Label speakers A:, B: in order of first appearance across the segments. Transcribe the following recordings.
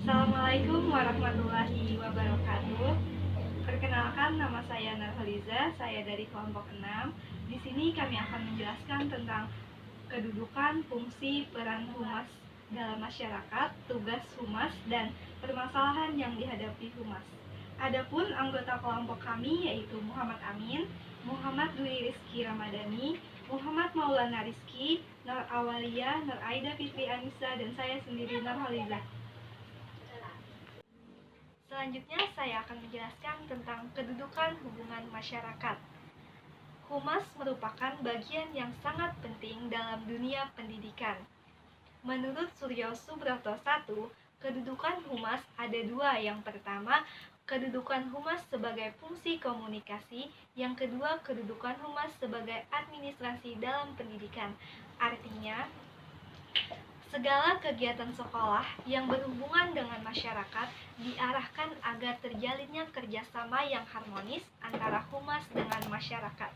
A: Assalamualaikum warahmatullahi wabarakatuh. Perkenalkan, nama saya Narhaliza, saya dari kelompok 6. Di sini kami akan menjelaskan tentang kedudukan, fungsi, peran humas dalam masyarakat, tugas humas, dan permasalahan yang dihadapi humas. Adapun anggota kelompok kami yaitu Muhammad Amin, Muhammad Dwi Rizky Ramadhani, Muhammad Maulana Rizky, Nur Awalia, Nur Aida Fitri Anissa, dan saya sendiri Narhaliza. Selanjutnya saya akan menjelaskan tentang kedudukan hubungan masyarakat. Humas merupakan bagian yang sangat penting dalam dunia pendidikan. Menurut Suryo Subroto 1, kedudukan humas ada dua. Yang pertama, kedudukan humas sebagai fungsi komunikasi. Yang kedua, kedudukan humas sebagai administrasi dalam pendidikan. Artinya, segala kegiatan sekolah yang berhubungan dengan masyarakat diarahkan agar terjalinnya kerjasama yang harmonis antara humas dengan masyarakat.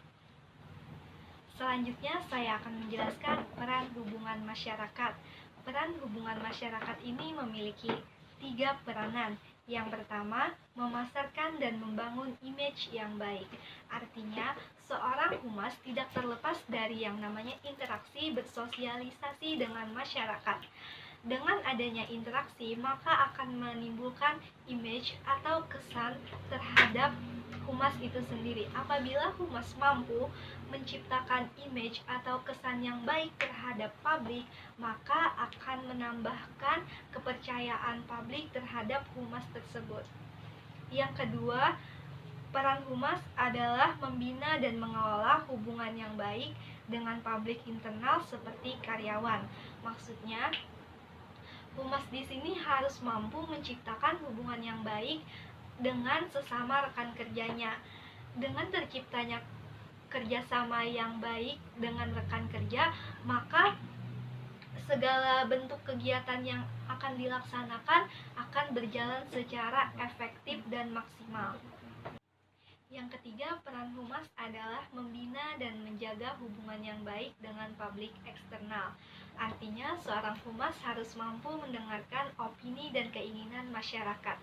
A: Selanjutnya saya akan menjelaskan peran hubungan masyarakat. Peran hubungan masyarakat ini memiliki 3 peranan. Yang pertama, memasarkan dan membangun image yang baik. Artinya, seorang humas tidak terlepas dari yang namanya interaksi bersosialisasi dengan masyarakat. Dengan adanya interaksi, maka akan menimbulkan image atau kesan terhadap humas itu sendiri. Apabila humas mampu menciptakan image atau kesan yang baik terhadap publik, maka akan menambahkan kepercayaan publik terhadap humas tersebut. Yang kedua, peran humas adalah membina dan mengelola hubungan yang baik dengan publik internal seperti karyawan. Maksudnya, humas di sini harus mampu menciptakan hubungan yang baik dengan sesama rekan kerjanya. Dengan terciptanya kerjasama yang baik dengan rekan kerja, maka segala bentuk kegiatan yang akan dilaksanakan akan berjalan secara efektif dan maksimal. Yang ketiga, peran humas adalah membina dan menjaga hubungan yang baik dengan publik eksternal. Artinya, seorang humas harus mampu mendengarkan opini dan keinginan masyarakat.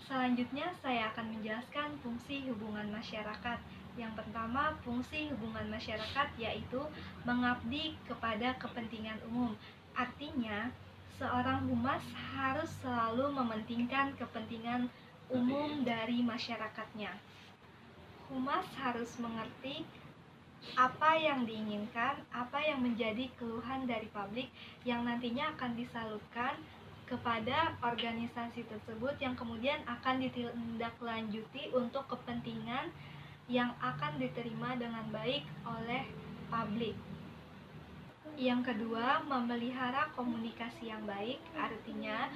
A: Selanjutnya, saya akan menjelaskan fungsi hubungan masyarakat. Yang pertama, fungsi hubungan masyarakat yaitu mengabdi kepada kepentingan umum. Artinya, seorang humas harus selalu mementingkan kepentingan umum dari masyarakatnya. Humas harus mengerti apa yang diinginkan, apa yang menjadi keluhan dari publik yang nantinya akan disalurkan kepada organisasi tersebut yang kemudian akan ditindaklanjuti untuk kepentingan yang akan diterima dengan baik oleh publik. Yang kedua, memelihara komunikasi yang baik. Artinya,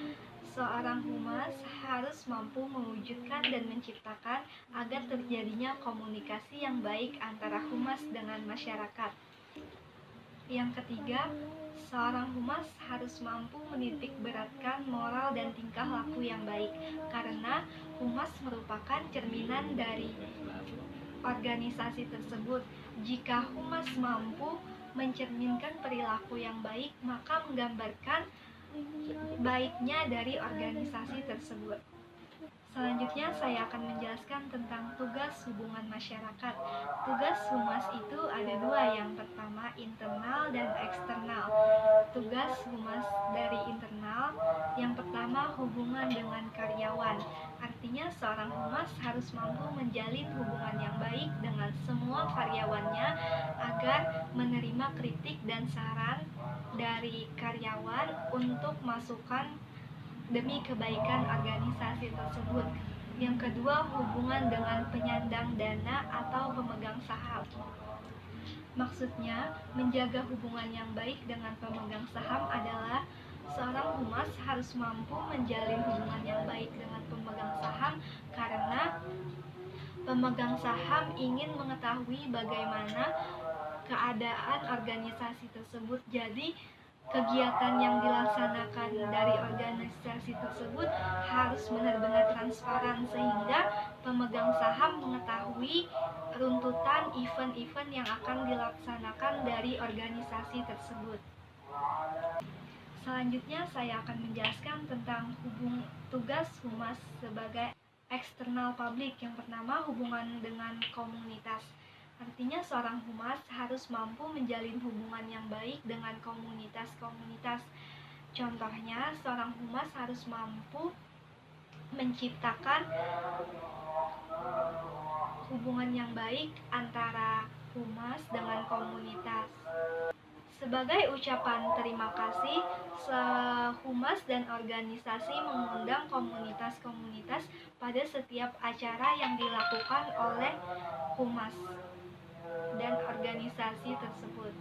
A: seorang humas harus mampu mewujudkan dan menciptakan agar terjadinya komunikasi yang baik antara humas dengan masyarakat. Yang ketiga, seorang humas harus mampu menitik beratkan moral dan tingkah laku yang baik, karena humas merupakan cerminan dari organisasi tersebut. Jika humas mampu mencerminkan perilaku yang baik, maka menggambarkan baiknya dari organisasi tersebut. Selanjutnya saya akan menjelaskan tentang tugas hubungan masyarakat. Tugas humas itu ada dua, yang pertama internal dan eksternal. Tugas humas dari internal, yang pertama hubungan dengan karyawan. Artinya seorang humas harus mampu menjalin hubungan yang baik dengan semua karyawannya agar menerima kritik dan saran dari karyawan untuk masukan demi kebaikan organisasi tersebut. Yang kedua, hubungan dengan penyandang dana atau pemegang saham. Maksudnya, menjaga hubungan yang baik dengan pemegang saham adalah seorang humas harus mampu menjalin hubungan yang baik dengan pemegang saham karena pemegang saham ingin mengetahui bagaimana keadaan organisasi tersebut. Jadi, kegiatan yang dilaksanakan dari organisasi tersebut harus benar-benar transparan sehingga pemegang saham mengetahui runtutan event-event yang akan dilaksanakan dari organisasi tersebut. Selanjutnya saya akan menjelaskan tentang tugas humas sebagai eksternal publik. Yang pertama, hubungan dengan komunitas. Artinya seorang humas harus mampu menjalin hubungan yang baik dengan komunitas-komunitas. Contohnya, seorang humas harus mampu menciptakan hubungan yang baik antara humas dengan komunitas. Sebagai ucapan terima kasih, humas dan organisasi mengundang komunitas-komunitas pada setiap acara yang dilakukan oleh humas dan organisasi tersebut.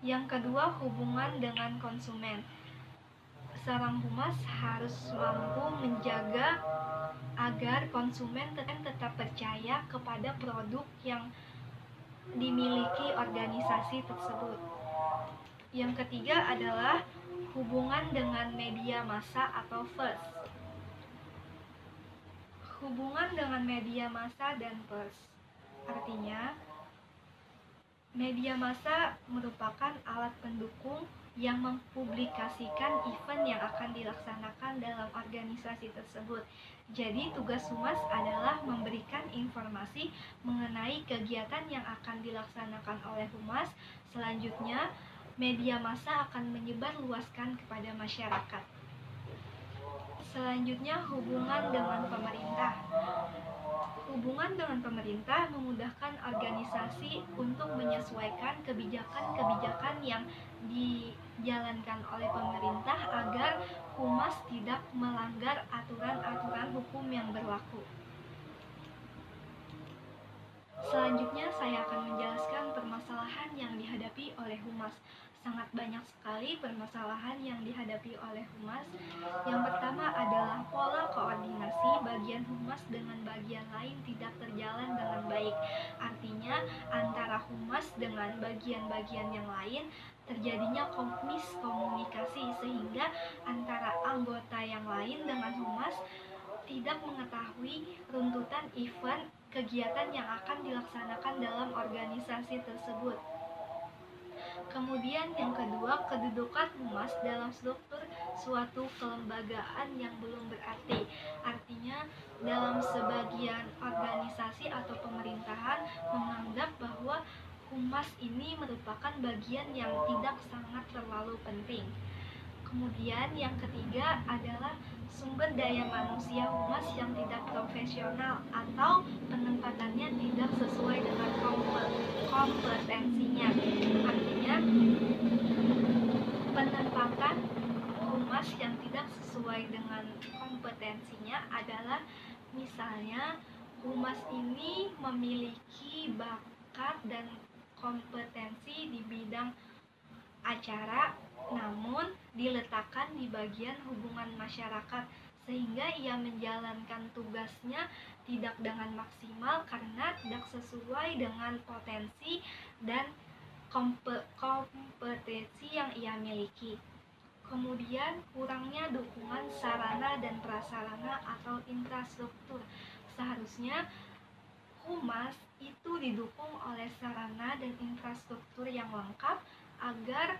A: Yang kedua, hubungan dengan konsumen. Seorang humas harus mampu menjaga agar konsumen tetap percaya kepada produk yang dimiliki organisasi tersebut. Yang ketiga adalah hubungan dengan media massa atau pers. Hubungan dengan media massa dan pers. Artinya, media massa merupakan alat pendukung yang mempublikasikan event yang akan dilaksanakan dalam organisasi tersebut. Jadi tugas humas adalah memberikan informasi mengenai kegiatan yang akan dilaksanakan oleh humas. Selanjutnya, media massa akan menyebarluaskan kepada masyarakat. Selanjutnya, hubungan dengan pemerintah. Hubungan dengan pemerintah memudahkan organisasi untuk menyesuaikan kebijakan-kebijakan yang dijalankan oleh pemerintah agar humas tidak melanggar aturan-aturan hukum yang berlaku. Selanjutnya saya akan menjelaskan permasalahan yang dihadapi oleh humas. Sangat banyak sekali permasalahan yang dihadapi oleh humas. Yang pertama adalah pola koordinasi bagian humas dengan bagian lain tidak terjalan dengan baik. Artinya antara humas dengan bagian-bagian yang lain terjadinya miskomunikasi sehingga antara anggota yang lain dengan humas tidak mengetahui runtutan event kegiatan yang akan dilaksanakan dalam organisasi tersebut. Kemudian yang kedua, kedudukan humas dalam struktur suatu kelembagaan yang belum berarti. Artinya dalam sebagian organisasi atau pemerintahan menganggap bahwa humas ini merupakan bagian yang tidak sangat terlalu penting. Kemudian yang ketiga adalah sumber daya manusia humas yang tidak profesional atau penempatannya tidak sesuai dengan kompetensinya. Artinya penempatan humas yang tidak sesuai dengan kompetensinya adalah misalnya humas ini memiliki bakat dan kompetensi di bidang acara, namun diletakkan di bagian hubungan masyarakat sehingga ia menjalankan tugasnya tidak dengan maksimal karena tidak sesuai dengan potensi dan kompetensi yang ia miliki. Kemudian kurangnya dukungan sarana dan prasarana atau infrastruktur. Seharusnya humas itu didukung oleh sarana dan infrastruktur yang lengkap agar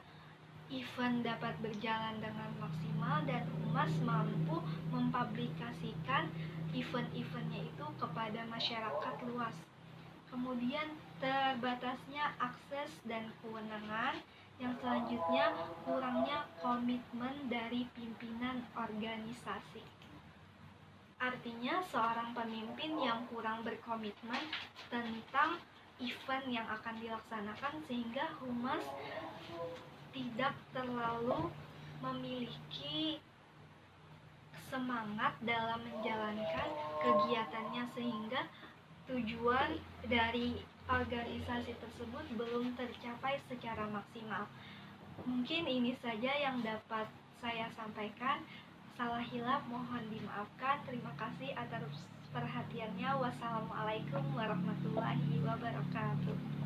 A: event dapat berjalan dengan maksimal dan humas mampu mempublikasikan event-eventnya itu kepada masyarakat luas. Kemudian terbatasnya akses dan kewenangan. Yang selanjutnya kurangnya komitmen dari pimpinan organisasi. Artinya seorang pemimpin yang kurang berkomitmen tentang event yang akan dilaksanakan sehingga humas tidak terlalu memiliki semangat dalam menjalankan kegiatannya sehingga tujuan dari organisasi tersebut belum tercapai secara maksimal. Mungkin ini saja yang dapat saya sampaikan. Salah hilaf mohon dimaafkan. Terima kasih atas perhatiannya. Wassalamualaikum warahmatullahi wabarakatuh.